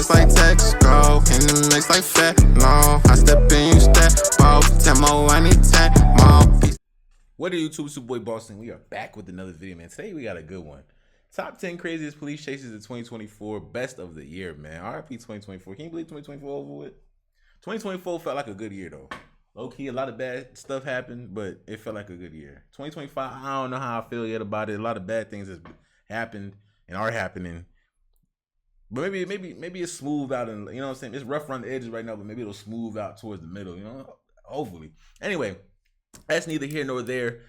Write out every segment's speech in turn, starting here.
it's like text, go. In the mix like fat, no. I step in, you step, bro. 10 more, I need 10 more. What are YouTube? It's your boy Bossni. We are back with another video, man. Today we got a good one. Top 10 craziest police chases in 2024. Best of the year, man. RIP 2024. Can you believe 2024 over with? 2024 felt like a good year, though. Low-key, a lot of bad stuff happened, but it felt like a good year. 2025, I don't know how I feel yet about it. A lot of bad things has happened and are happening. But maybe it's smooth out, and you know what I'm saying? It's rough around the edges right now, but maybe it'll smooth out towards the middle, you know? Hopefully. Anyway, that's neither here nor there.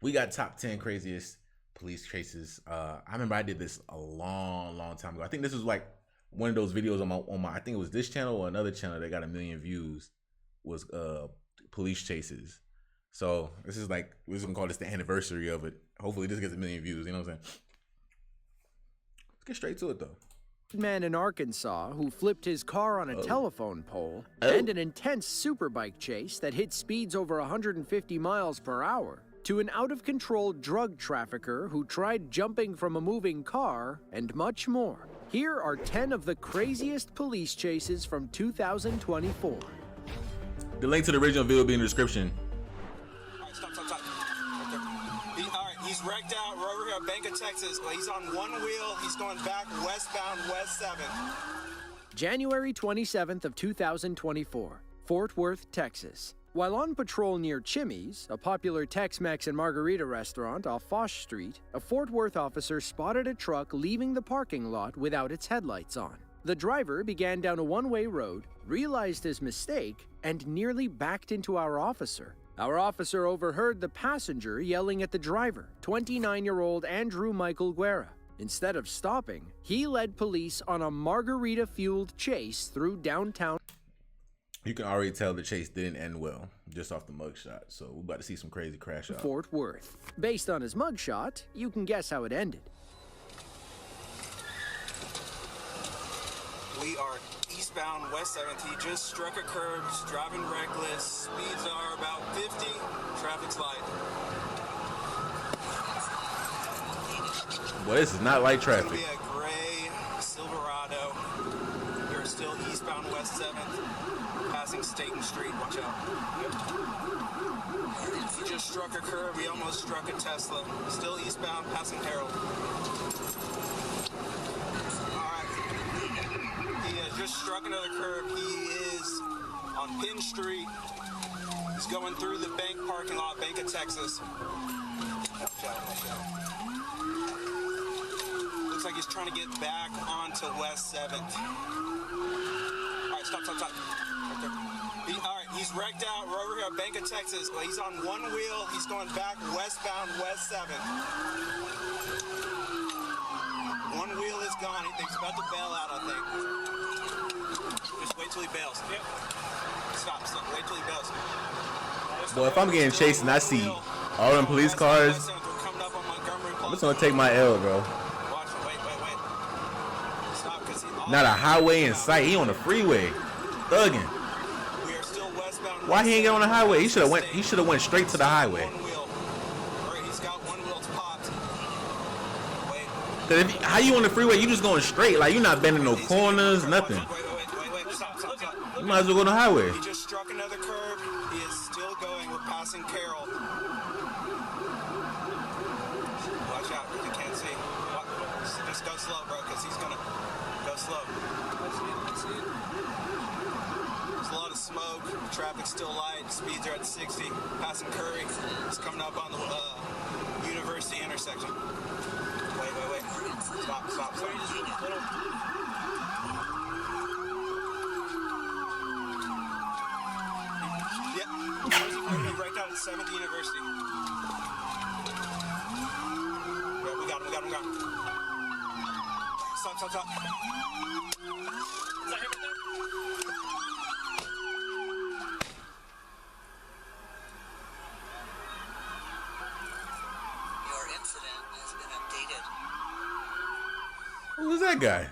We got top 10 craziest police chases. I remember I did this a long time ago. I think this was like one of those videos on my I think it was this channel or another channel that got 1 million views, was police chases. So this is like, we're just gonna call this the anniversary of it. Hopefully this gets 1 million views, you know what I'm saying? Let's get straight to it though. Man in Arkansas who flipped his car on a telephone pole, and an intense superbike chase that hit speeds over 150 miles per hour, to an out-of-control drug trafficker who tried jumping from a moving car, and much more. Here are 10 of the craziest police chases from 2024. The link to the original video will be in the description. All right, stop. He's wrecked out. We're over here at Bank of Texas. He's on one wheel. He's going back westbound, West 7th. January 27th of 2024, Fort Worth, Texas. While on patrol near Chimmy's, a popular Tex-Mex and margarita restaurant off Foch Street, a Fort Worth officer spotted a truck leaving the parking lot without its headlights on. The driver began down a one-way road, realized his mistake, and nearly backed into our officer. Our officer overheard the passenger yelling at the driver, 29-year-old Andrew Michael Guerra. Instead of stopping, he led police on a margarita-fueled chase through downtown. You can already tell the chase didn't end well, just off the mugshot. So we're about to see some crazy crash out. Fort Worth. Based on his mugshot, you can guess how it ended. We are eastbound West 7th. He just struck a curb, he's driving reckless. Speeds are about 50. Traffic's light. Well, this is not light traffic. It's gonna be a gray Silverado. We're still eastbound West 7th, passing Staten Street. Watch out. He just struck a curb. He almost struck a Tesla. Still eastbound, passing Harold. Just struck another curb. He is on Penn Street. He's going through the bank parking lot, Bank of Texas. Looks like he's trying to get back onto West 7th. All right, stop. All right, he's wrecked out. We're over here at Bank of Texas. He's on one wheel. He's going back westbound, West 7th. One wheel is gone. He's about to bail out, I think. Just wait till he bails. Yep. Stop. Wait till he bails. Well, if I'm getting chased and I see all them police cars, I'm just gonna take my L, bro. Wait. Stop, not a highway in sight. He on the freeway, thugging. We are still westbound. Why he ain't get on the highway? He should have went straight to the highway. He's got one wheel popped. Wait. Cause how you on the freeway? You just going straight, like you're not bending no corners, nothing. Wait. Stop. You might as well go on the highway. He just struck another curb. He is still going. We're passing Carroll. Watch out. You can't see. Just go slow, bro, because he's going to go slow. There's a lot of smoke. Traffic's still light. Speeds are at 60. Passing Curry. He's coming up on the University intersection. Wait. Stop. Right down at 7th University. Yeah, we got him. Stop. Is that him right there? Your incident has been updated. Who was that guy?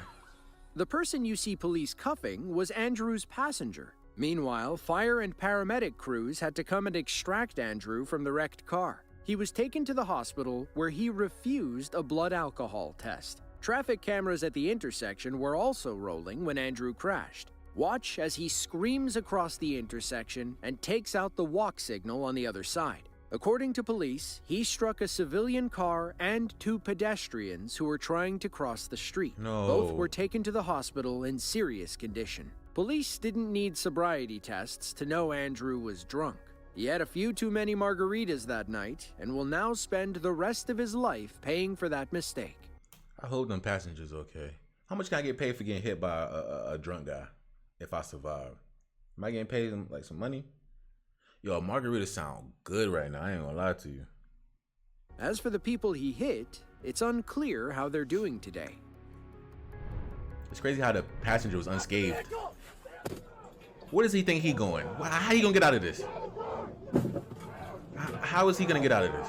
The person you see police cuffing was Andrew's passenger. Meanwhile, fire and paramedic crews had to come and extract Andrew from the wrecked car. He was taken to the hospital where he refused a blood alcohol test. Traffic cameras at the intersection were also rolling when Andrew crashed. Watch as he screams across the intersection and takes out the walk signal on the other side. According to police, he struck a civilian car and 2 pedestrians who were trying to cross the street. No. Both were taken to the hospital in serious condition. Police didn't need sobriety tests to know Andrew was drunk. He had a few too many margaritas that night and will now spend the rest of his life paying for that mistake. I hope them passengers okay. How much can I get paid for getting hit by a drunk guy if I survive? Am I getting paid like some money? Yo, margaritas sound good right now. I ain't gonna lie to you. As for the people he hit, it's unclear how they're doing today. It's crazy how the passenger was unscathed. Where does he think he going? How he gonna get out of this? How is he gonna get out of this?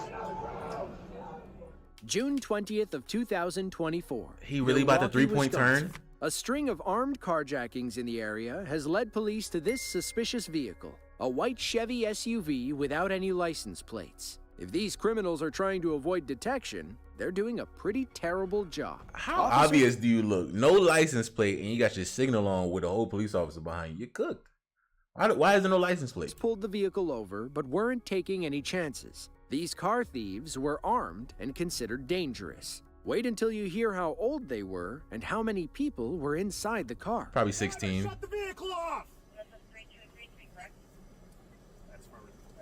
June 20th of 2024. He really about the Milwaukee, 3-point Wisconsin. turn? A string of armed carjackings in the area has led police to this suspicious vehicle, a white Chevy SUV without any license plates. If these criminals are trying to avoid detection, they're doing a pretty terrible job. How obvious do you look? No license plate and you got your signal on with a whole police officer behind you. You're cooked. Why is there no license plate? Pulled the vehicle over but weren't taking any chances. These car thieves were armed and considered dangerous. Wait until you hear how old they were and how many people were inside the car. Probably 16. Shut the vehicle off!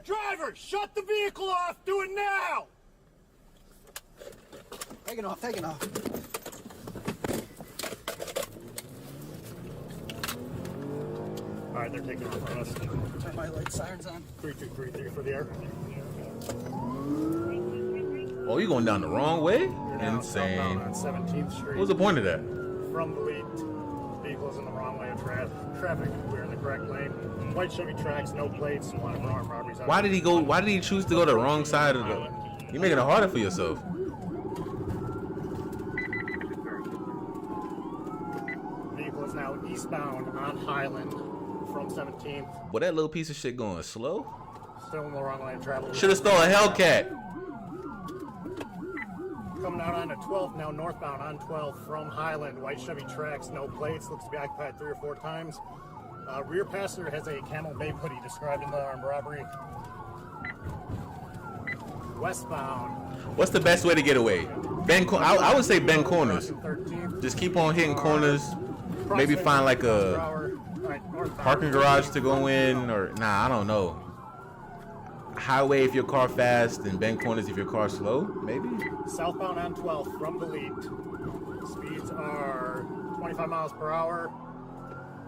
Driver, shut the vehicle off! Do it now! Taking off, taking off. All right, they're taking off on us. Turn my light sirens on. 3233 for the air. Oh, you going down the wrong way? You're now Insane. southbound on 17th Street. What's the point of that? From the lead, vehicles in the wrong way of traffic. We're in the correct lane. White Chevy tracks, no plates. One of armed robberies. Why did he go? Why did he choose to go the wrong side of the? You're making it harder for yourself. Vehicle is now eastbound on Highland from 17th. Well, that little piece of shit going slow. Still in the wrong lane of travel. Should have stole a Hellcat. Coming out onto 12th, now northbound on 12th from Highland. White Chevy tracks, no plates. Looks to be occupied 3 or 4 times. Rear passenger has a camel babe hoodie described in the armed robbery. Westbound. What's the best way to get away? Bend. I would say bend corners. 13th. Just keep on hitting corners. Maybe find like a parking garage to go in, or nah, I don't know. Highway if your car fast, and bend corners if your car slow. Maybe. Southbound on 12th from the lead. Speeds are 25 miles per hour.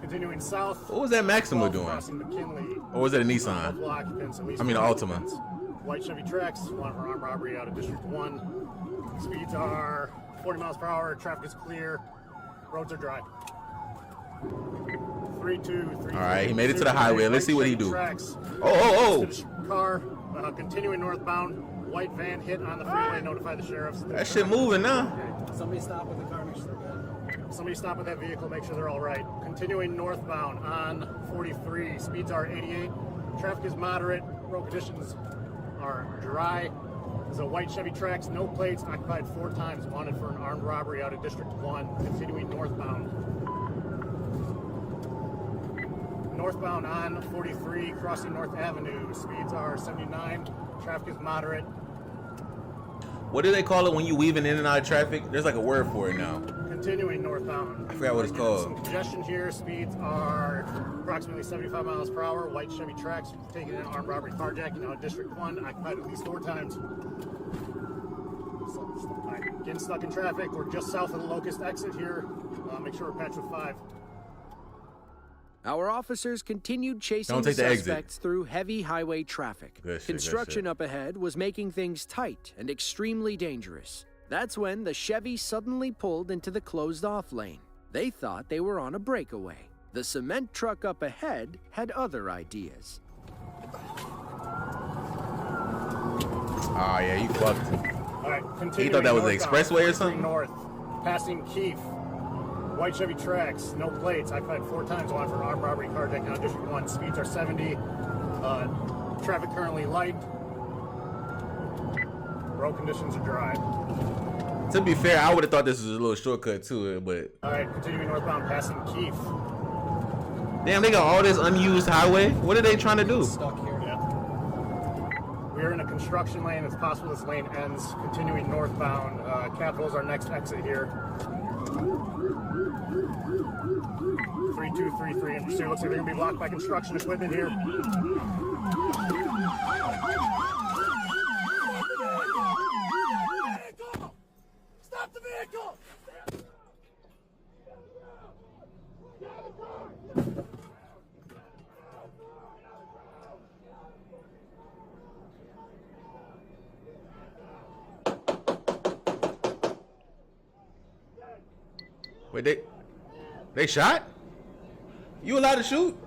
Continuing south. What was that Maxima doing? Crossing McKinley. Or was it a Nissan? Multiple occupants, at least I mean, an one Altima. occupant. White Chevy tracks, one for armed robbery out of District 1. Speeds are 40 miles per hour. Traffic is clear. Roads are dry. 3-2-3. All right, he made it to the highway. Let's see what he do. Tracks. Oh. Car continuing northbound. White van hit on the freeway. Notify the sheriffs. That shit moving now. Somebody stop with the car, make sure they're good. Somebody stop with that vehicle, make sure they're all right. Continuing northbound on 43, speeds are 88. Traffic is moderate, road conditions are dry. There's a white Chevy tracks, no plates, occupied 4 times, wanted for an armed robbery out of District 1. Continuing northbound. Northbound on 43, crossing North Avenue, speeds are 79. Traffic is moderate. What do they call it when you weaving in and out of traffic? There's like a word for it now. Continuing northbound. I forgot what it's called. Some congestion here. Speeds are approximately 75 miles per hour. White Chevy tracks taking an armed robbery carjacking out of District 1. Occupied at least 4 times. All right, getting stuck in traffic. We're just south of the Locust exit here. Make sure we're patched with 5. Our officers continued chasing Don't the take the exit. suspects through heavy highway traffic. Good shit, Construction good shit. up ahead was making things tight and extremely dangerous. That's when the Chevy suddenly pulled into the closed-off lane. They thought they were on a breakaway. The cement truck up ahead had other ideas. Oh yeah, you fucked. All right, continuing. He thought that was the northbound, expressway or something? North, passing Keefe. White Chevy tracks, no plates. Occupied 4 times. Wanted for an armed robbery carjacking out of District 1. Speeds are 70. Traffic currently light. Road conditions are dry. To be fair, I would have thought this was a little shortcut to it, but All right, continuing northbound, passing Keith. damn, they got all this unused highway. What are they trying to do? Stuck here. Yeah. We are in a construction lane. It's possible this lane ends. Continuing northbound. Capitol's our next exit here. 3233 in pursuit. Looks like they're going to be blocked by construction equipment here. Stop the vehicle! Wait, they shot? You allowed to shoot?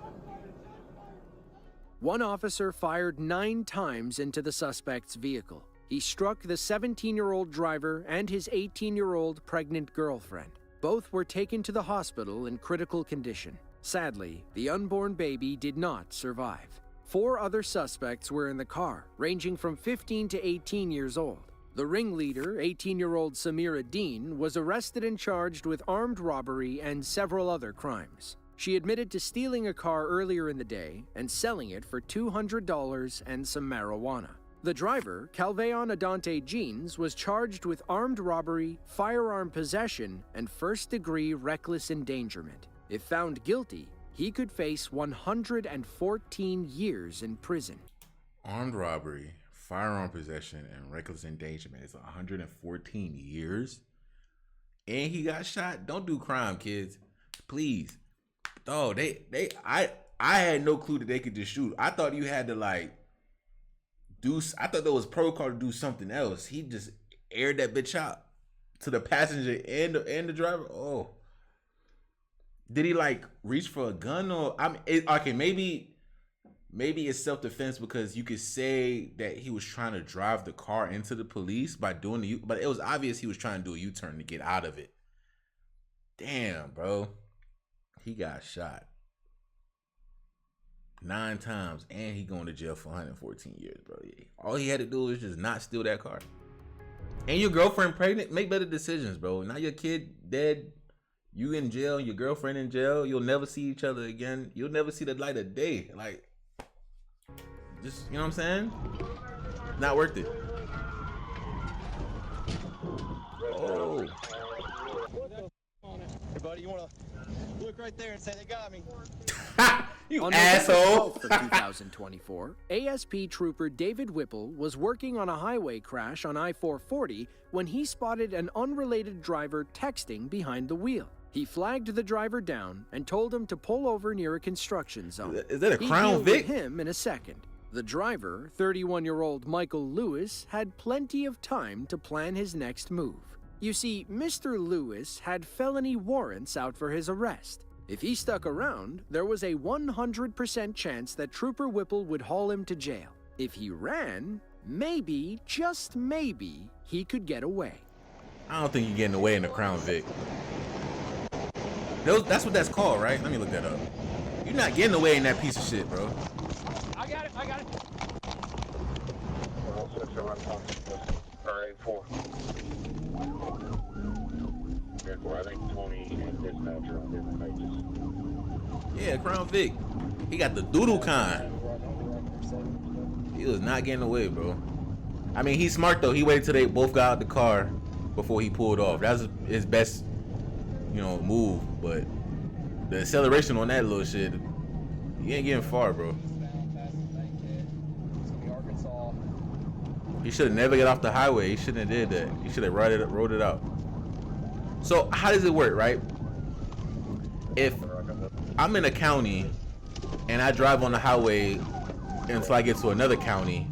One officer fired 9 times into the suspect's vehicle. He struck the 17-year-old driver and his 18-year-old pregnant girlfriend. Both were taken to the hospital in critical condition. Sadly, the unborn baby did not survive. 4 other suspects were in the car, ranging from 15 to 18 years old. The ringleader, 18-year-old Samira Dean, was arrested and charged with armed robbery and several other crimes. She admitted to stealing a car earlier in the day and selling it for $200 and some marijuana. The driver, Calveon Adante Jeans, was charged with armed robbery, firearm possession, and first-degree reckless endangerment. If found guilty, he could face 114 years in prison. Armed robbery, firearm possession, and reckless endangerment is 114 years. And he got shot. Don't do crime, kids. Please. Oh, I had no clue that they could just shoot. I thought you had to I thought there was protocol to do something else. He just aired that bitch out to the passenger and the driver. Oh. Did he reach for a gun or okay, maybe it's self-defense because you could say that he was trying to drive the car into the police by doing but it was obvious he was trying to do a U-turn to get out of it. Damn, bro. He got shot 9 times and he going to jail for 114 years, bro. Yeah. All he had to do was just not steal that car. And your girlfriend pregnant, make better decisions, bro. Now your kid dead, you in jail, your girlfriend in jail. You'll never see each other again. You'll never see the light of day. Just, you know what I'm saying? Not worth it. Oh. Hey, buddy, you want to look right there and say they got me? You On asshole. November 12th of 2024, ASP Trooper David Whipple was working on a highway crash on I-440 when he spotted an unrelated driver texting behind the wheel. He flagged the driver down and told him to pull over near a construction zone. Is that a Crown He'd deal Vic? with him in a second. The driver, 31-year-old Michael Lewis, had plenty of time to plan his next move. You see, Mr. Lewis had felony warrants out for his arrest. If he stuck around, there was a 100% chance that Trooper Whipple would haul him to jail. If he ran, maybe, just maybe, he could get away. I don't think you're getting away in the Crown Vic. That's what that's called, right? Let me look that up. You're not getting away in that piece of shit, bro. I got it. R84. I think Tony and dispatcher on different pages. Yeah, Crown Vic. He got the doodle kind. He was not getting away, bro. I mean, he's smart though. He waited till they both got out the car before he pulled off. That was his best, move. But the acceleration on that little shit, he ain't getting far, bro. He should have never got off the highway. He shouldn't have did that. He should have rode it out. So how does it work, right? If I'm in a county and I drive on the highway until I get to another county,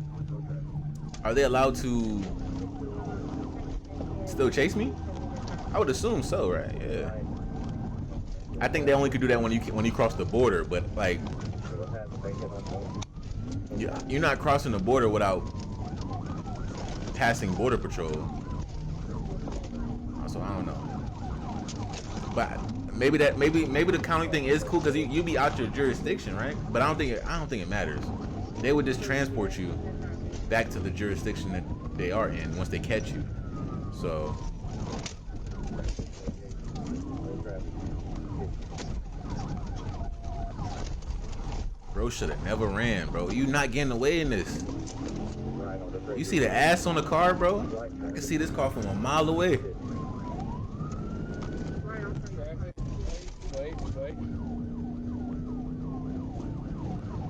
are they allowed to still chase me? I would assume so, right? Yeah. I think they only could do that when you cross the border, but you're not crossing the border without passing border patrol. So I don't know. But maybe the county thing is cool because you be out your jurisdiction, right? But I don't think it matters. They would just transport you back to the jurisdiction they are in once they catch you. So bro should have never ran, bro. You not getting away in this. You see the ass on the car, bro? I can see this car from a mile away.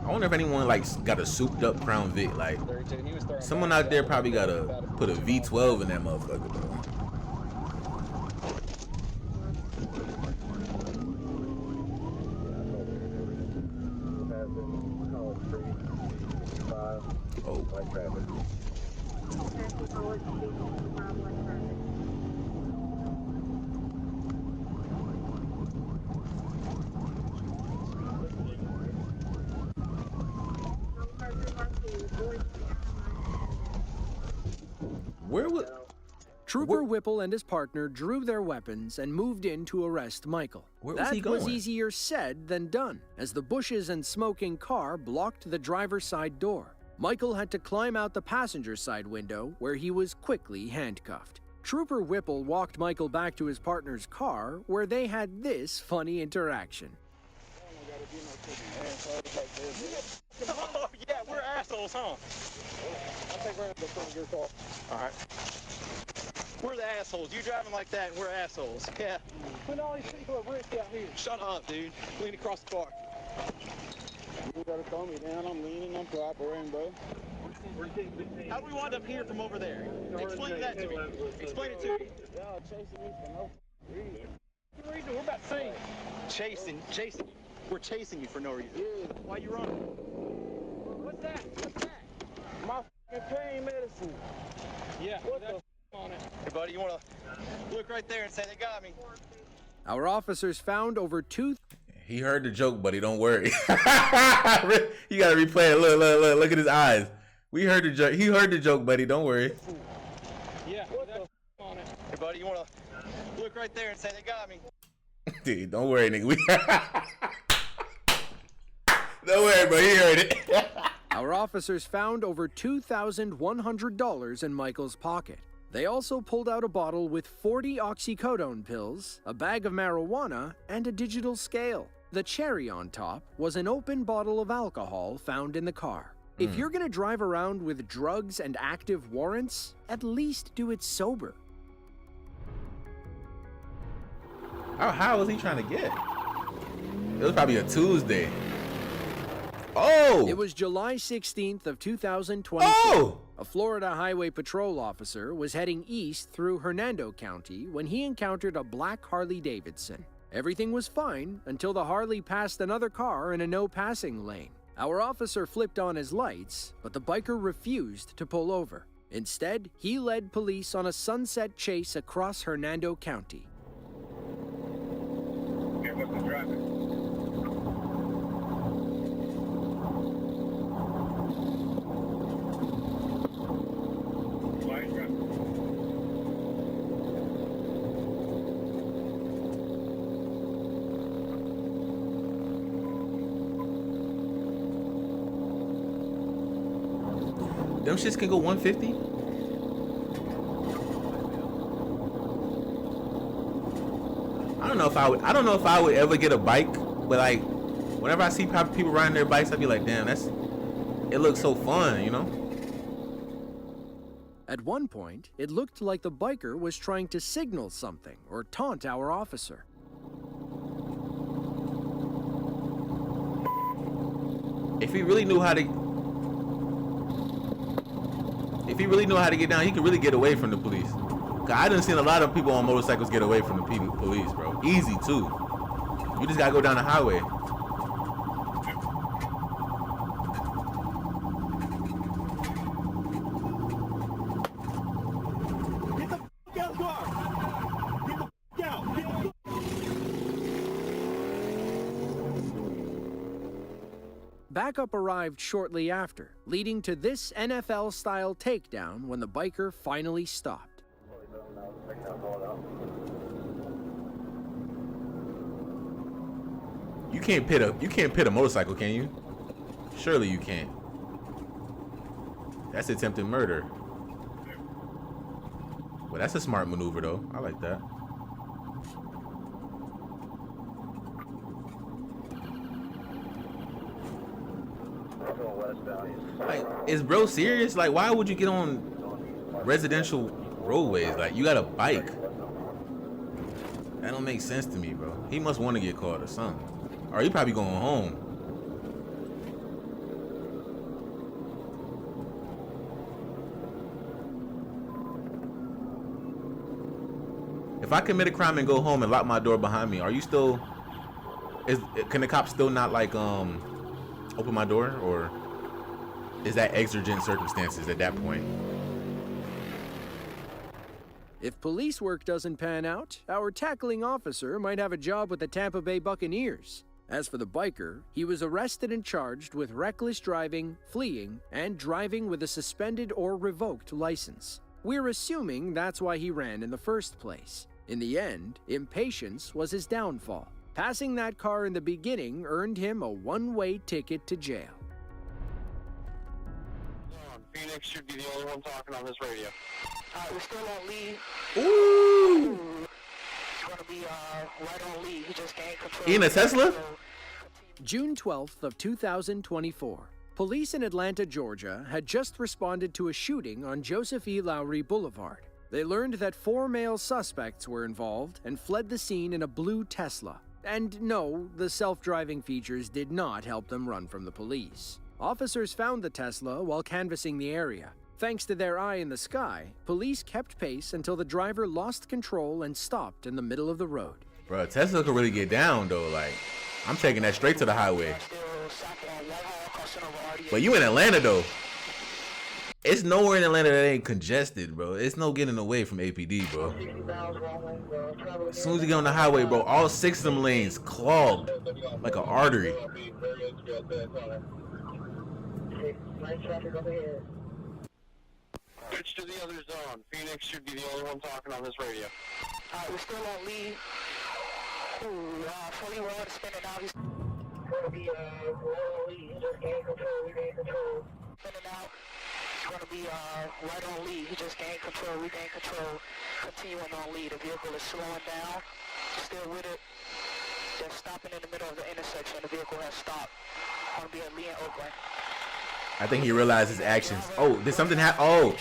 I wonder if anyone like got a souped up Crown Vic. Like someone out there probably gotta put a V12 in that motherfucker, bro. Oh. Where would Trooper Whipple and his partner drew their weapons and moved in to arrest Michael. Where was he That was going? easier said than done, as the bushes and smoking car blocked the driver's side door. Michael had to climb out the passenger side window, where he was quickly handcuffed. Trooper Whipple walked Michael back to his partner's car, where they had this funny interaction. Oh, yeah, we're assholes, huh? I'll take right up the front of your car. All right. We're the assholes. You driving like that, and we're assholes. Yeah. When all these people are rich out here. Shut up, dude. Lean across the car. You gotta calm me down. I'm leaning. I'm cooperating, bro. How do we wind up here from over there? Explain that to me. Explain it to me. Y'all chasing me for no reason. We're about to see. Chasing. We're chasing you for no reason. Yeah. Why you running? What's that? What's that? My fucking pain medicine. Yeah. What the on it? Hey, buddy, you wanna look right there and say they got me? Our officers found over He heard the joke, buddy. Don't worry. You gotta replay it. Look at his eyes. We heard the joke. He heard the joke, buddy. Don't worry. Yeah. What the on it? Hey, buddy, you wanna look right there and say they got me? Dude, don't worry, nigga. Don't worry, bro. He heard it. Our officers found over $2,100 in Michael's pocket. They also pulled out a bottle with 40 oxycodone pills, a bag of marijuana, and a digital scale. The cherry on top was an open bottle of alcohol found in the car. If you're gonna drive around with drugs and active warrants, at least do it sober. How high was he trying to get? It was probably a Tuesday. Oh! It was July 16th of 2022. Oh! A Florida Highway Patrol officer was heading east through Hernando County when he encountered a black Harley Davidson. Everything was fine until the Harley passed another car in a no-passing lane. Our officer flipped on his lights, but the biker refused to pull over. Instead, he led police on a sunset chase across Hernando County. Okay, what's the traffic? Them shits can go 150? I don't know if I would ever get a bike, but like whenever I see people riding their bikes, I'd be like, damn, it looks so fun, you know? At one point, it looked like the biker was trying to signal something or taunt our officer. If he really knew how to get down, he could really get away from the police. 'Cause I done seen a lot of people on motorcycles get away from the police, bro. Easy too. You just gotta go down the highway. Get the f*** out of the car! Get the f*** out! Get the f*** Backup arrived shortly after, leading to this NFL-style takedown when the biker finally stopped. You can't pit a motorcycle, can you? Surely you can't. That's attempted murder. Well, that's a smart maneuver, though. I like that. Like, is bro serious? Like, why would you get on residential roadways? Like, you got a bike. That don't make sense to me, bro. He must want to get caught or something. Or he probably going home. If I commit a crime and go home and lock my door behind me, are you still... Can the cops still not, like, open my door? Or is that exigent circumstances at that point? If police work doesn't pan out, our tackling officer might have a job with the Tampa Bay Buccaneers. As for the biker, he was arrested and charged with reckless driving, fleeing, and driving with a suspended or revoked license. We're assuming that's why he ran in the first place. In the end, impatience was his downfall. Passing that car in the beginning earned him a one-way ticket to jail. Phoenix should be the only one talking on this radio. We're still on lead. Ooh! It's gonna be right on lead. He just can't control. He in a Tesla? June 12th of 2024. Police in Atlanta, Georgia had just responded to a shooting on Joseph E. Lowry Boulevard. They learned that 4 male suspects were involved and fled the scene in a blue Tesla. And no, the self-driving features did not help them run from the police. Officers found the Tesla while canvassing the area. Thanks to their eye in the sky, police kept pace until the driver lost control and stopped in the middle of the road. Bro, Tesla could really get down, though. Like, I'm taking that straight to the highway. But you in Atlanta, though. It's nowhere in Atlanta that ain't congested, bro. It's no getting away from APD, bro. As soon as you get on the highway, bro, all 6 of them lanes clogged like an artery. Switch to the other zone. Phoenix should be the only one talking on this radio. We're still on lead. 41 spinning out. He's gonna be lead. He just can't control. We can't control. Spinning out. He's gonna be right on lead. He just can't control. We can't control. Continuing on lead. The vehicle is slowing down. Still with it. Just stopping in the middle of the intersection. The vehicle has stopped. Gonna be at Lee and Oakland. I think he realized his actions. Oh, did something happen? Oh,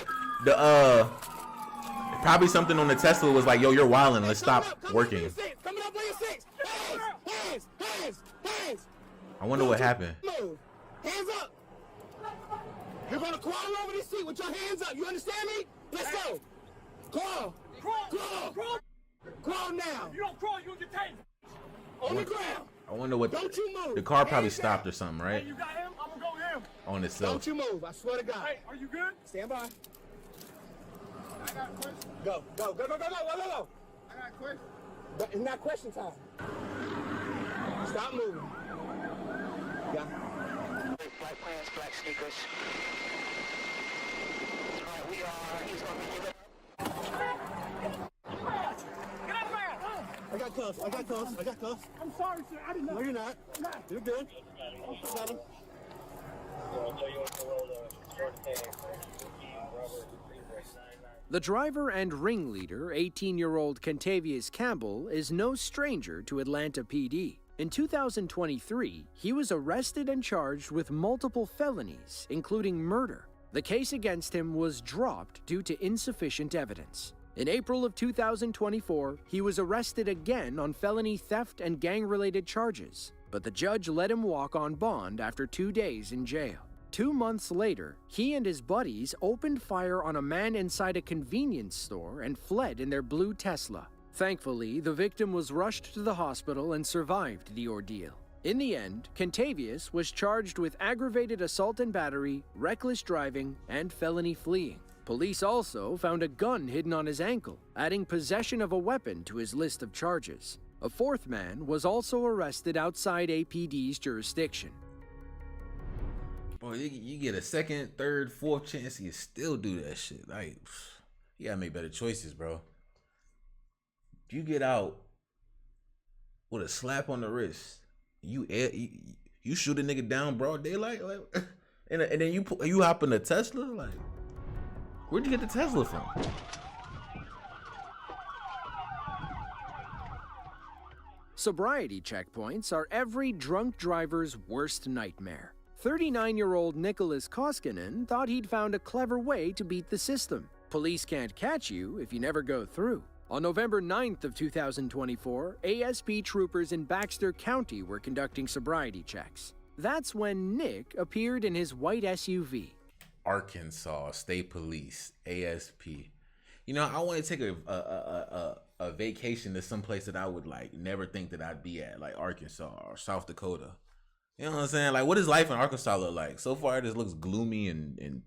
probably something on the Tesla was like, yo, you're wilding. Let's stop working. Coming up on your 6. Hands. I wonder what happened. Move. Hands up. You're gonna crawl over this seat with your hands up. You understand me? Let's go. Crawl now. You don't crawl, you'll get tamed. On the ground. I wonder what Don't you move. the car probably Hands stopped down. or something, right? Hey, you got him? I'm gonna go him. On itself. Don't you move. I swear to God. Hey, are you good? Stand by. I got a question. Go. I got a question. But it's not question time. Stop moving. Yeah. Black pants, black sneakers. Alright, he's gonna be giving. Get up there! I got close. I'm sorry, sir. I didn't know. No, you're not. You're good. Got him. The driver and ringleader, 18-year-old Kentavious Campbell, is no stranger to Atlanta PD. In 2023, he was arrested and charged with multiple felonies, including murder. The case against him was dropped due to insufficient evidence. In April of 2024, he was arrested again on felony theft and gang-related charges, but the judge let him walk on bond after 2 days in jail. 2 months later, he and his buddies opened fire on a man inside a convenience store and fled in their blue Tesla. Thankfully, the victim was rushed to the hospital and survived the ordeal. In the end, Kentavious was charged with aggravated assault and battery, reckless driving, and felony fleeing. Police also found a gun hidden on his ankle, adding possession of a weapon to his list of charges. A 4th man was also arrested outside APD's jurisdiction. Boy, you get a 2nd, 3rd, 4th chance, you still do that shit. Like, you gotta make better choices, bro. You get out with a slap on the wrist, you shoot a nigga down broad daylight, like, and then you hop in a Tesla, like, where'd you get the Tesla from? Sobriety checkpoints are every drunk driver's worst nightmare. 39-year-old Nicholas Koskinen thought he'd found a clever way to beat the system. Police can't catch you if you never go through. On November 9th of 2024, ASP troopers in Baxter County were conducting sobriety checks. That's when Nick appeared in his white SUV. Arkansas State Police, ASP. You know, I want to take a vacation to some place that I would like never think that I'd be at, like Arkansas or South Dakota. You know what I'm saying? Like, what does life in Arkansas look like? So far, it just looks gloomy and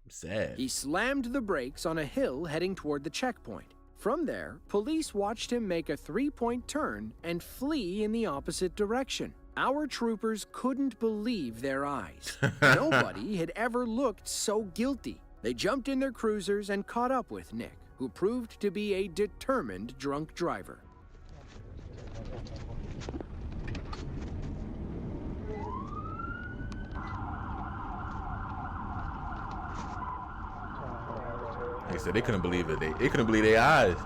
sad. He slammed the brakes on a hill heading toward the checkpoint. From there, police watched him make a 3-point turn and flee in the opposite direction. Our troopers couldn't believe their eyes. Nobody had ever looked so guilty. They jumped in their cruisers and caught up with Nick, who proved to be a determined drunk driver. They said they couldn't believe it. They couldn't believe their eyes.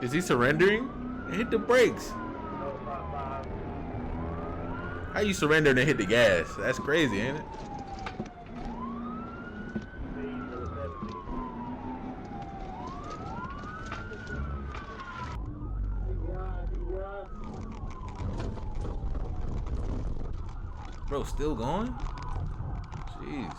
Is he surrendering? Hit the brakes. How you surrender and hit the gas? That's crazy, ain't it? Bro, still going? Jeez.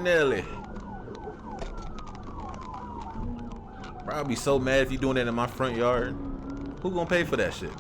Nelly. Bro, I'll be so mad if you doing that in my front yard. Who gonna pay for that shit?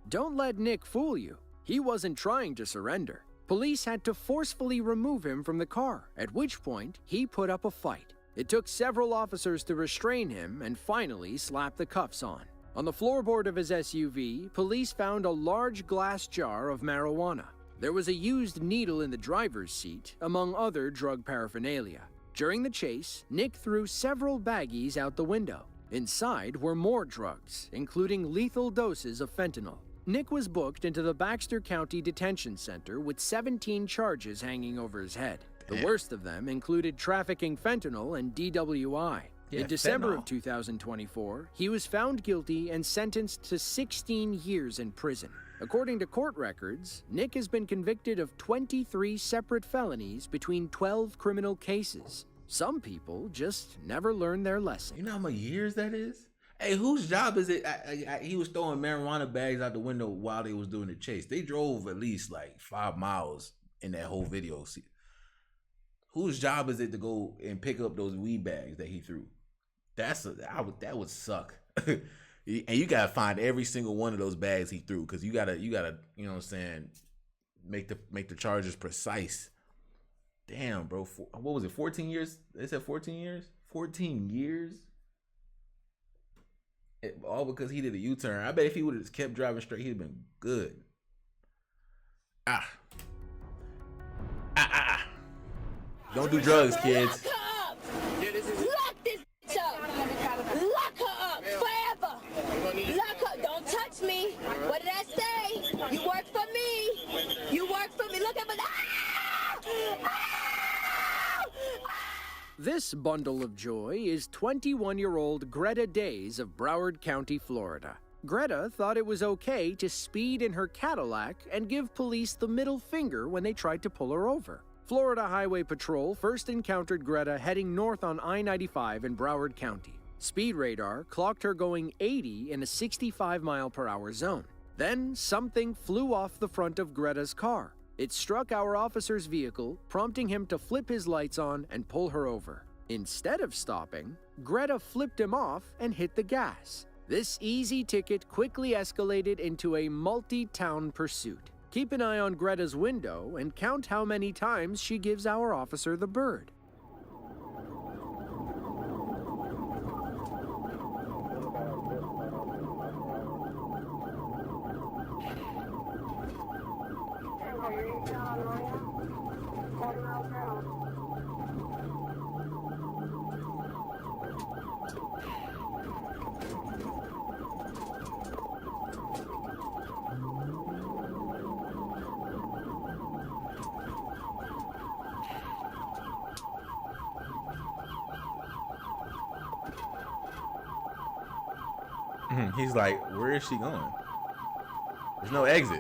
Don't let Nick fool you. He wasn't trying to surrender. Police had to forcefully remove him from the car, at which point he put up a fight. It took several officers to restrain him and finally slap the cuffs on. On the floorboard of his SUV, police found a large glass jar of marijuana. There was a used needle in the driver's seat, among other drug paraphernalia. During the chase, Nick threw several baggies out the window. Inside were more drugs, including lethal doses of fentanyl. Nick was booked into the Baxter County Detention Center with 17 charges hanging over his head. The worst of them included trafficking fentanyl and DWI. Yeah, In December fentanyl. of 2024, he was found guilty and sentenced to 16 years in prison. According to court records, Nick has been convicted of 23 separate felonies between 12 criminal cases. Some people just never learn their lesson. You know how many years that is? Hey, whose job is it? He was throwing marijuana bags out the window while they was doing the chase. They drove at least like 5 miles in that whole video. See, whose job is it to go and pick up those weed bags that he threw? That would suck. And you gotta find every single one of those bags he threw, because you gotta, you know what I'm saying, make the charges precise. Damn, bro. What was it? 14 years? They said 14 years? 14 years? All because he did a U-turn. I bet if he would have just kept driving straight, he'd have been good. Don't do drugs, kids. Lock this bitch up. Lock her up forever. Lock her. Don't touch me. What did I say? You work for me. You work for me. Look at me. This bundle of joy is 21-year-old Greta Days of Broward County, Florida. Greta thought it was okay to speed in her Cadillac and give police the middle finger when they tried to pull her over. Florida Highway Patrol first encountered Greta heading north on I-95 in Broward County. Speed radar clocked her going 80 in a 65-mile-per-hour zone. Then something flew off the front of Greta's car. It struck our officer's vehicle, prompting him to flip his lights on and pull her over. Instead of stopping, Greta flipped him off and hit the gas. This easy ticket quickly escalated into a multi-town pursuit. Keep an eye on Greta's window and count how many times she gives our officer the bird. He's like, where is she going? There's no exit.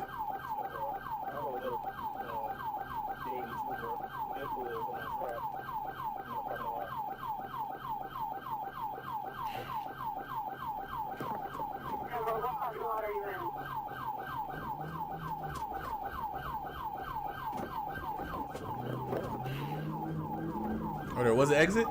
Oh, there was an exit?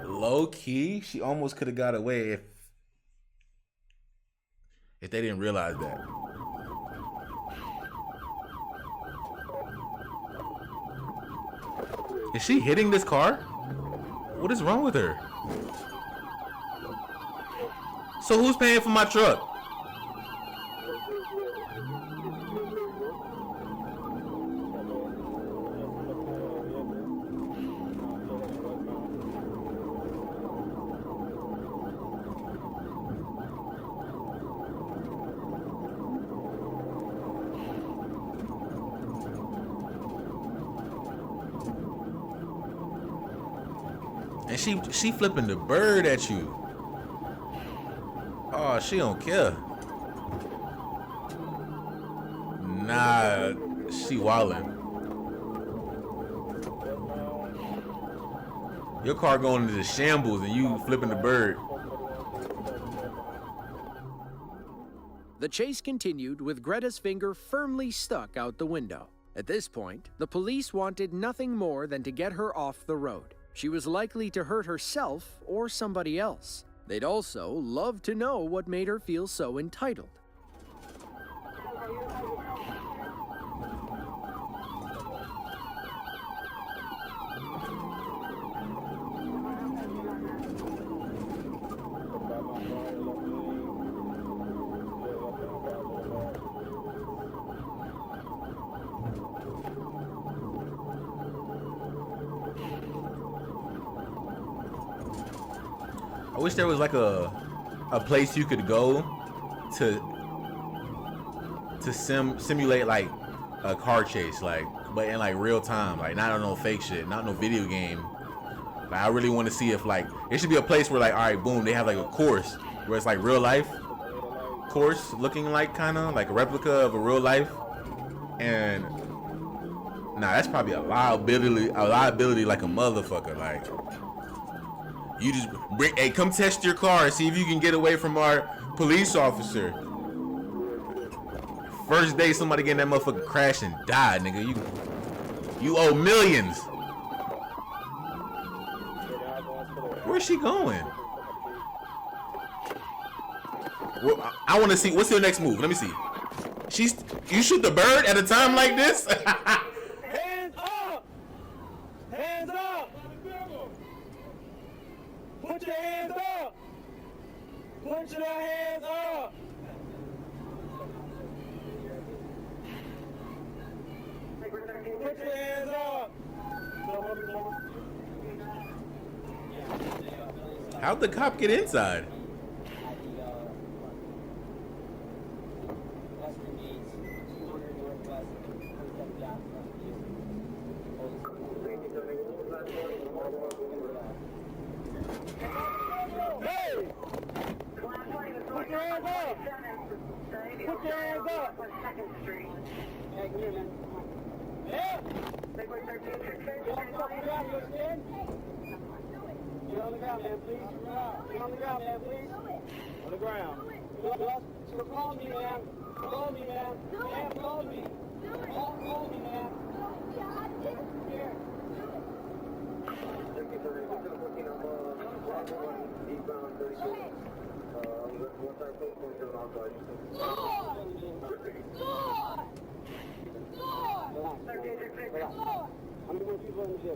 Low key, she almost could have got away if they didn't realize that. Is she hitting this car? What is wrong with her? So who's paying for my truck? And she flipping the bird at you. Oh, she don't care. Nah, she wildin'. Your car going into the shambles and you flipping the bird. The chase continued with Greta's finger firmly stuck out the window. At this point, the police wanted nothing more than to get her off the road. She was likely to hurt herself or somebody else. They'd also love to know what made her feel so entitled. I wish there was like a place you could go to simulate like a car chase, like, but in like real time, like not on no fake shit, not no video game. Like I really want to see if like it should be a place where like, all right, boom, they have like a course where it's like real life course looking like kind of like a replica of a real life. And nah, that's probably a liability like a motherfucker. Like you just bring, hey, come test your car and see if you can get away from our police officer. First day somebody getting that motherfucker crash and die, nigga. You owe millions. Where's she going? Well, I want to see. What's your next move? Let me see. You shoot the bird at a time like this? Hands up! Hands up! Put your hands up! Put your hands up! Put your hands up! How'd the cop get inside? Hey! Put your hands up! Put your hands up! Hey, come here, man. Yeah! Get on the ground, man, please. Get on the ground, man, please. On the ground. Call me, man. Call me, man. Man, call me. Call me, man. Here.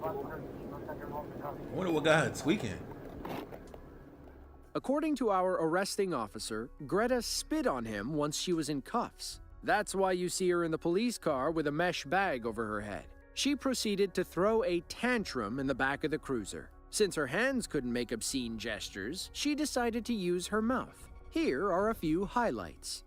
I wonder what got her tweaking. According to our arresting officer, Greta spit on him once she was in cuffs. That's why you see her in the police car with a mesh bag over her head. She proceeded to throw a tantrum in the back of the cruiser. Since her hands couldn't make obscene gestures, she decided to use her mouth. Here are a few highlights.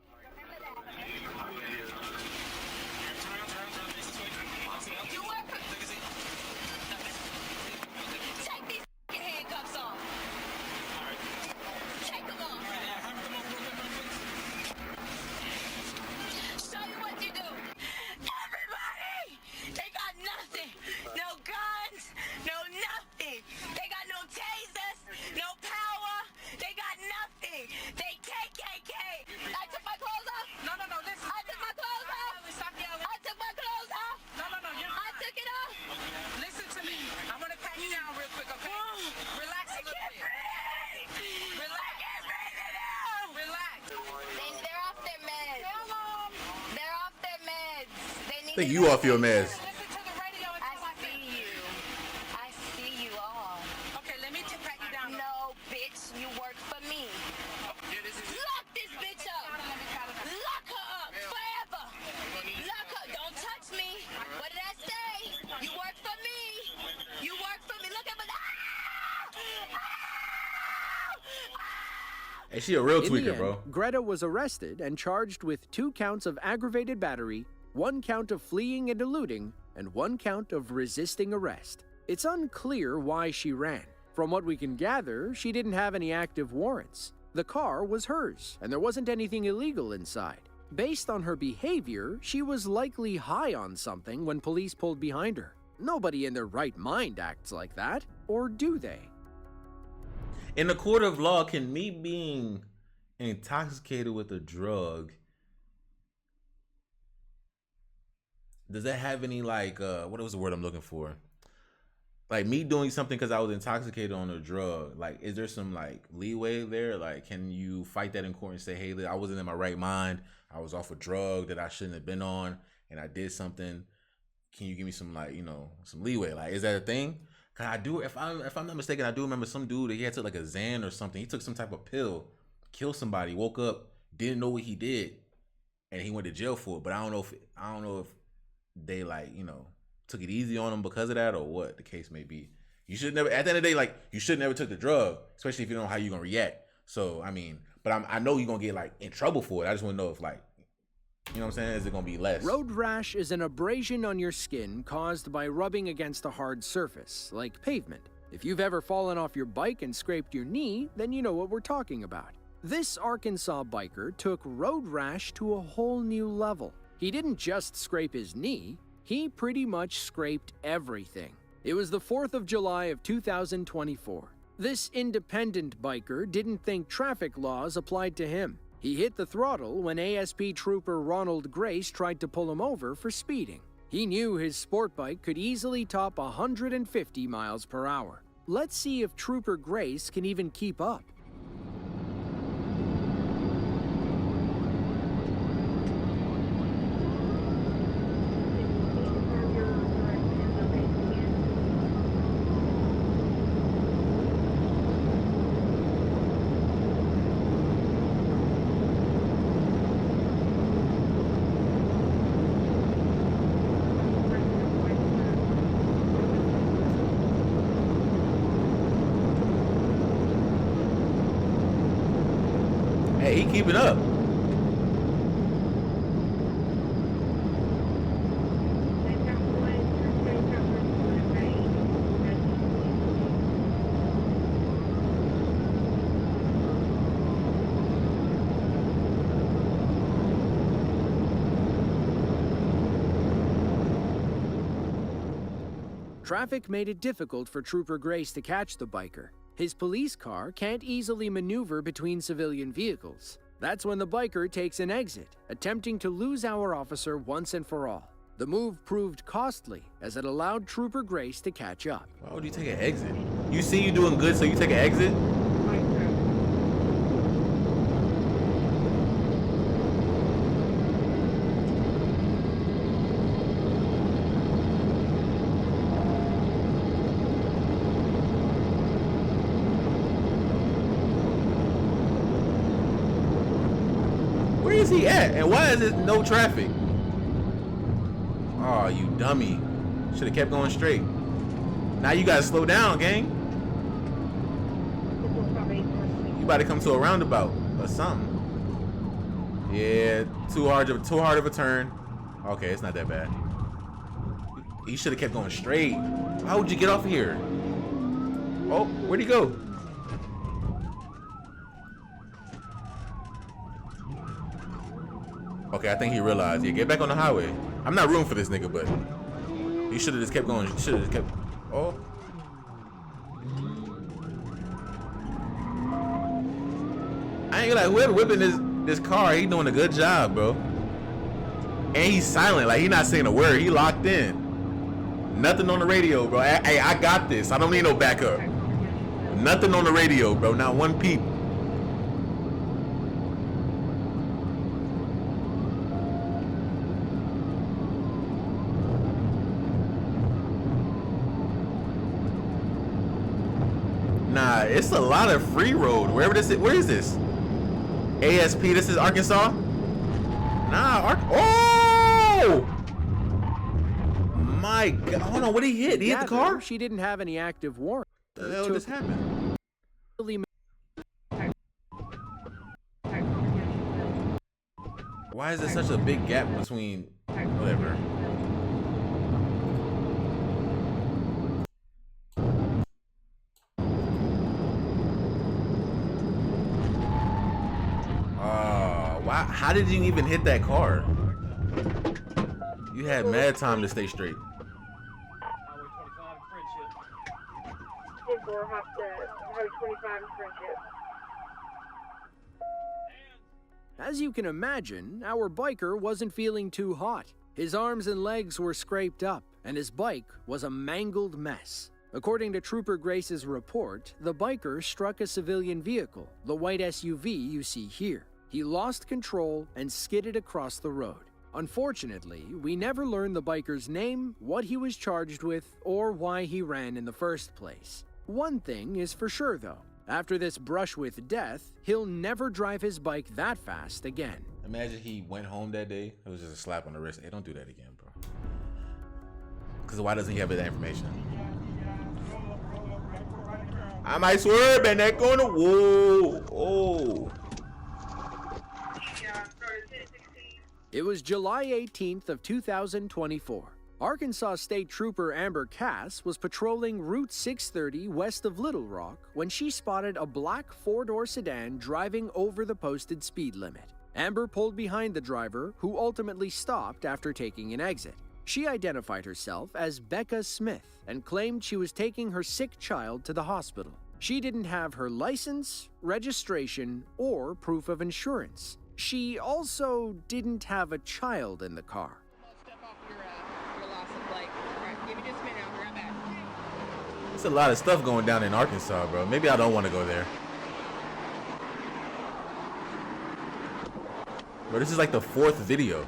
I think you off your meds. I see you all. Okay, let me pat you down. No, bitch, you work for me. Lock this bitch up. Lock her up forever. Lock her. Don't touch me. What did I say? You work for me. You work for me. Look at me. Hey, she a real In tweaker, the end, bro. Greta was arrested and charged with 2 counts of aggravated battery, 1 count of fleeing and eluding, and 1 count of resisting arrest. It's unclear why she ran. From what we can gather, she didn't have any active warrants. The car was hers, and there wasn't anything illegal inside. Based on her behavior, she was likely high on something when police pulled behind her. Nobody in their right mind acts like that, or do they? In the court of law, can me being intoxicated with a drug, does that have any like what was the word I'm looking for? Like me doing something because I was intoxicated on a drug, like is there some like leeway there? Like can you fight that in court and say, hey, I wasn't in my right mind, I was off a drug that I shouldn't have been on, and I did something. Can you give me some like, you know, some leeway? Like is that a thing? Cause I do, if I'm not mistaken, I do remember some dude that he had took like a Xan or something. He took some type of pill, killed somebody, woke up, didn't know what he did, and he went to jail for it. But I don't know if they like, you know, took it easy on him because of that or what the case may be. You should never, at the end of the day, like, you should never took the drug, especially if you don't know how you're going to react. So, I mean, but I know you're going to get, like, in trouble for it. I just want to know if, like, you know what I'm saying? Is it going to be less? Road rash is an abrasion on your skin caused by rubbing against a hard surface, like pavement. If you've ever fallen off your bike and scraped your knee, then you know what we're talking about. This Arkansas biker took road rash to a whole new level. He didn't just scrape his knee, he pretty much scraped everything. It was the 4th of July of 2024. This independent biker didn't think traffic laws applied to him. He hit the throttle when ASP Trooper Ronald Grace tried to pull him over for speeding. He knew his sport bike could easily top 150 miles per hour. Let's see if Trooper Grace can even keep up. Hey, he keeping up. Traffic made it difficult for Trooper Grace to catch the biker. His police car can't easily maneuver between civilian vehicles. That's when the biker takes an exit, attempting to lose our officer once and for all. The move proved costly, as it allowed Trooper Grace to catch up. Why would you take an exit? You see you doing good, so you take an exit? Where is he at? And why is it no traffic? Oh, you dummy. Should have kept going straight. Now you gotta slow down, gang. You about to come to a roundabout or something. Yeah, too hard of a turn. Okay, it's not that bad. You should have kept going straight. How would you get off here? Oh, where'd he go? Okay, I think he realized. Yeah, get back on the highway. I'm not rooting for this nigga, but he should have just kept going. Should have just kept. Oh. I ain't gonna lie, whoever whipping this car, he doing a good job, bro. And he's silent, like he not saying a word. He locked in. Nothing on the radio, bro. Hey, I got this. I don't need no backup. Nothing on the radio, bro. Not one peep. Nah, it's a lot of free road. Wherever this is, where is this? ASP, this is Arkansas? Nah, oh! My God, hold on, what did he hit? Did he hit the car? She didn't have any active warrant. What the hell just happened? Why is there such a big gap between, whatever? How did you even hit that car? You had mad time to stay straight. As you can imagine, our biker wasn't feeling too hot. His arms and legs were scraped up, and his bike was a mangled mess. According to Trooper Grace's report, the biker struck a civilian vehicle, the white SUV you see here. He lost control and skidded across the road. Unfortunately, we never learned the biker's name, what he was charged with, or why he ran in the first place. One thing is for sure though, after this brush with death, he'll never drive his bike that fast again. Imagine he went home that day, it was just a slap on the wrist. Hey, don't do that again, bro. Because why doesn't he have that information? I might swerve in that corner. Whoa. Oh. It was July 18th of 2024. Arkansas State Trooper Amber Cass was patrolling Route 630 west of Little Rock when she spotted a black four-door sedan driving over the posted speed limit. Amber pulled behind the driver, who ultimately stopped after taking an exit. She identified herself as Becca Smith and claimed she was taking her sick child to the hospital. She didn't have her license, registration, or proof of insurance. She also didn't have a child in the car. There's a lot of stuff going down in Arkansas, bro. Maybe I don't want to go there. Bro, this is like the 4th video.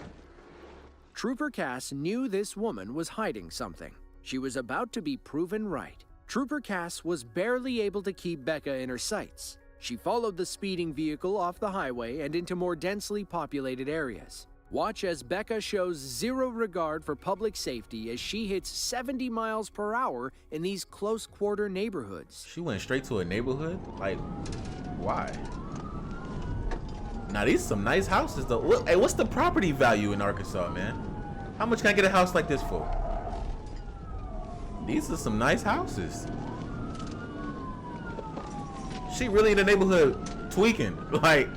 Trooper Cass knew this woman was hiding something. She was about to be proven right. Trooper Cass was barely able to keep Becca in her sights. She followed the speeding vehicle off the highway and into more densely populated areas. Watch as Becca shows zero regard for public safety as she hits 70 miles per hour in these close-quarter neighborhoods. She went straight to a neighborhood? Like, why? Now, these are some nice houses, though. Hey, what's the property value in Arkansas, man? How much can I get a house like this for? These are some nice houses. She really in the neighborhood tweaking. Like,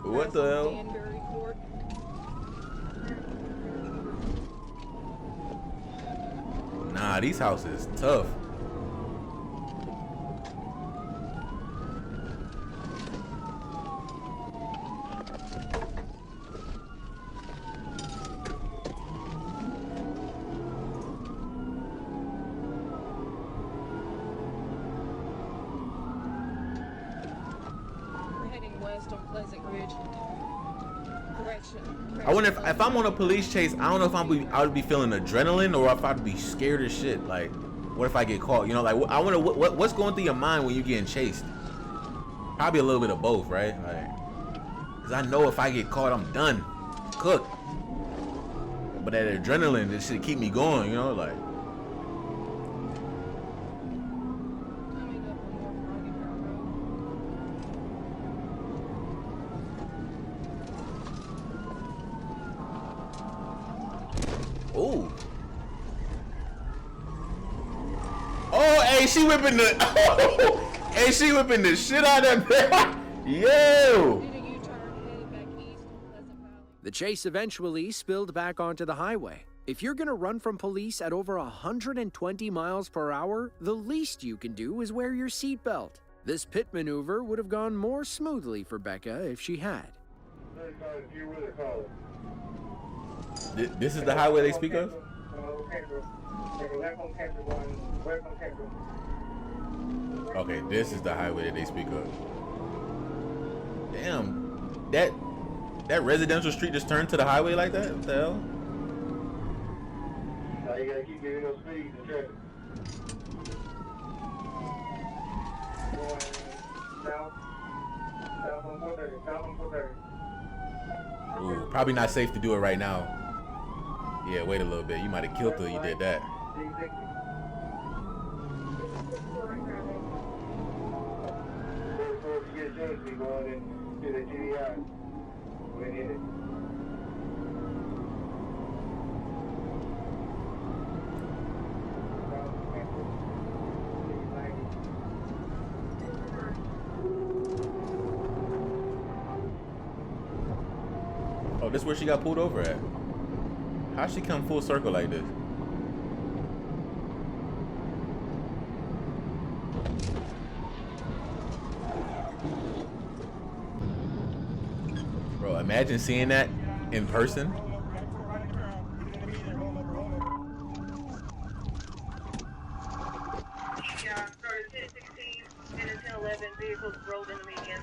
what the hell? Nah, these houses tough. I wonder if I'm on a police chase, I don't know if I would be feeling adrenaline or if I'd be scared as shit. Like, what if I get caught? You know, like, I wonder what's going through your mind when you're getting chased. Probably a little bit of both, right? Like, cause I know if I get caught, I'm done, cooked. But that adrenaline, this shit keep me going. You know, like. Oh. Oh, hey, she whipping the. Oh, hey, she whipping the shit out of that. Yo. The chase eventually spilled back onto the highway. If you're gonna run from police at over 120 miles per hour, the least you can do is wear your seatbelt. This pit maneuver would have gone more smoothly for Becca if she had. This is the highway they speak of? Okay, this is the highway that they speak of. Damn, that residential street just turned to the highway like that? What the hell? Now you gotta keep giving those speeds in traffic. Going south on 430, Ooh, probably not safe to do it right now. Yeah, wait a little bit. You might have killed her. You did that. Oh, this is where she got pulled over at. How'd she come full circle like this? Bro, imagine seeing that in person. Yeah, started 10:16 and at 10:11 vehicles rolled in the median.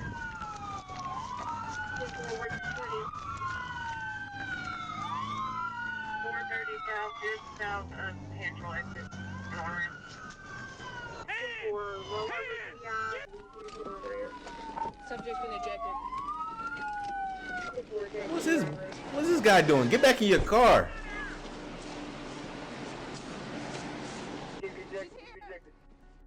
430 south, just south of Angel exit. Subject been ejected. What's this guy doing? Get back in your car.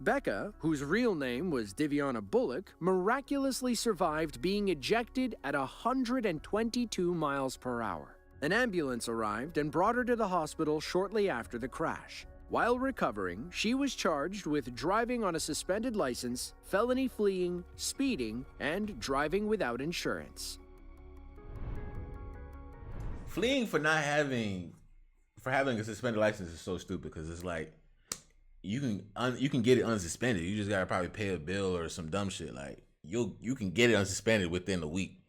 Becca, whose real name was Diviana Bullock, miraculously survived being ejected at 122 miles per hour. An ambulance arrived and brought her to the hospital shortly after the crash. While recovering, she was charged with driving on a suspended license, felony fleeing, speeding, and driving without insurance. Fleeing for having a suspended license is so stupid because it's like you can get it unsuspended. You just gotta probably pay a bill or some dumb shit. Like you can get it unsuspended within a week.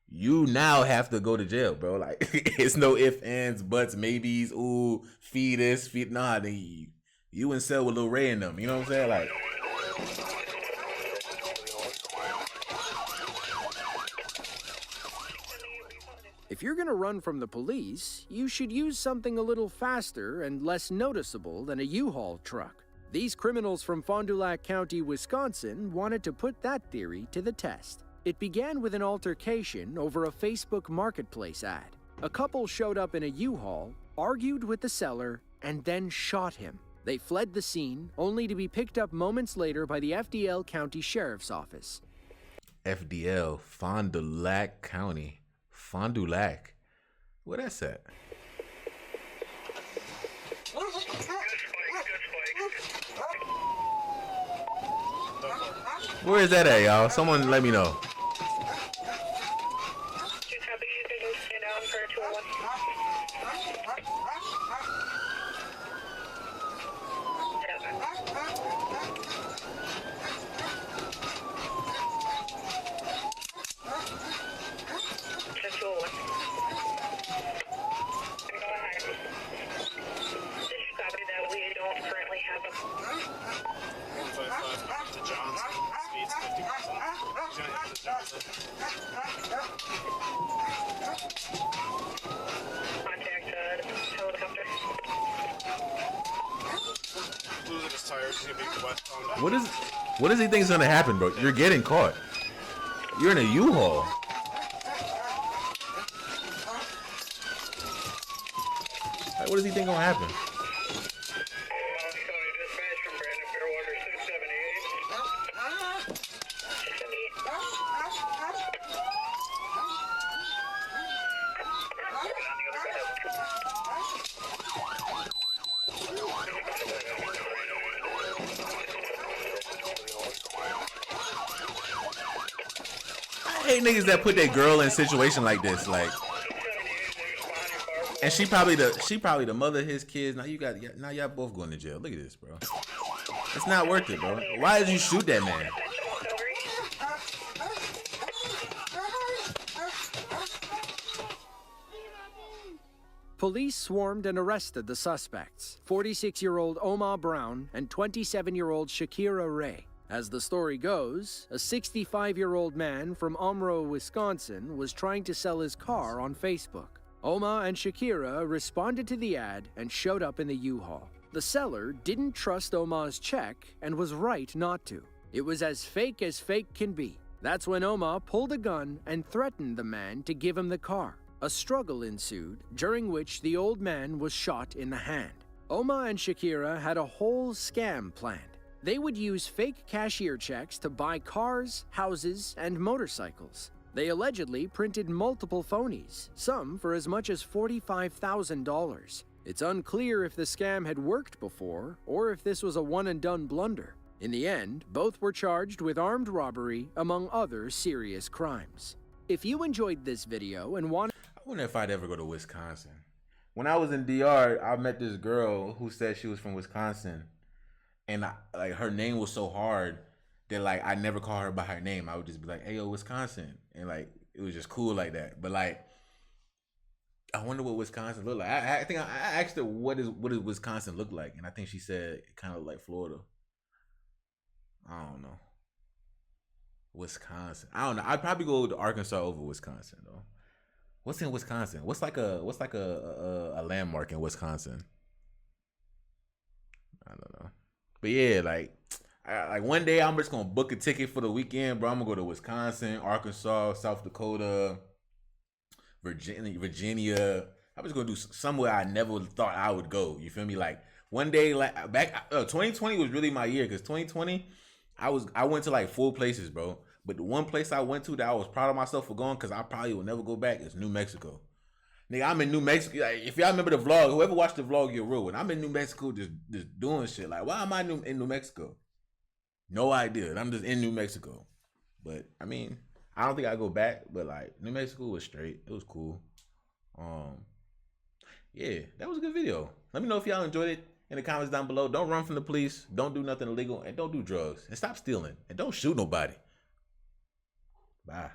You now have to go to jail, bro. Like it's no ifs, ands, buts, maybes. Ooh, feed this, feed nah. Then you in cell with Lil Ray in them. You know what I'm saying? Like. If you're gonna run from the police, you should use something a little faster and less noticeable than a U-Haul truck. These criminals from Fond du Lac County, Wisconsin wanted to put that theory to the test. It began with an altercation over a Facebook Marketplace ad. A couple showed up in a U-Haul, argued with the seller, and then shot him. They fled the scene, only to be picked up moments later by the FDL County Sheriff's Office. FDL, Fond du Lac County. Fond du Lac. Where that's at? Where is that at, y'all? Someone let me know. What does he think is gonna happen, bro? You're getting caught. You're in a U-Haul. Like, what does he think gonna happen? I hate niggas that put their girl in a situation like this, like, and she probably the mother of his kids. Now y'all both going to jail. Look at this, bro. It's not worth it, bro. Why did you shoot that man? Police swarmed and arrested the suspects, 46-year-old Omar Brown and 27-year-old Shakira Ray. As the story goes, a 65-year-old man from Omro, Wisconsin was trying to sell his car on Facebook. Omar and Shakira responded to the ad and showed up in the U-Haul. The seller didn't trust Omar's check and was right not to. It was as fake can be. That's when Omar pulled a gun and threatened the man to give him the car. A struggle ensued, during which the old man was shot in the hand. Omar and Shakira had a whole scam planned. They would use fake cashier checks to buy cars, houses, and motorcycles. They allegedly printed multiple phonies, some for as much as $45,000. It's unclear if the scam had worked before or if this was a one-and-done blunder. In the end, both were charged with armed robbery, among other serious crimes. If you enjoyed this video and want... I wonder if I'd ever go to Wisconsin. When I was in DR, I met this girl who said she was from Wisconsin. And her name was so hard that like I never call her by her name. I would just be like, "Hey, yo, Wisconsin," and like it was just cool like that. But like, I wonder what Wisconsin look like. I think I asked her what does Wisconsin look like, and I think she said it kind of like Florida. I don't know. Wisconsin. I don't know. I'd probably go to Arkansas over Wisconsin though. What's in Wisconsin? What's like a landmark in Wisconsin? I don't know. But yeah, like one day I'm just gonna book a ticket for the weekend, bro. I'm gonna go to Wisconsin, Arkansas, South Dakota, Virginia. I'm just gonna do somewhere I never thought I would go. You feel me? Like One day, like back, 2020 was really my year because 2020, I went to like 4 places, bro. But the one place I went to that I was proud of myself for going because I probably will never go back is New Mexico. Nigga, I'm in New Mexico. Like, if y'all remember the vlog, whoever watched the vlog, you're real. When I'm in New Mexico, just doing shit. Like, why am I in New Mexico? No idea. I'm just in New Mexico. But I mean, I don't think I go back. But like, New Mexico was straight. It was cool. Yeah, that was a good video. Let me know if y'all enjoyed it in the comments down below. Don't run from the police. Don't do nothing illegal, and don't do drugs. And stop stealing. And don't shoot nobody. Bye.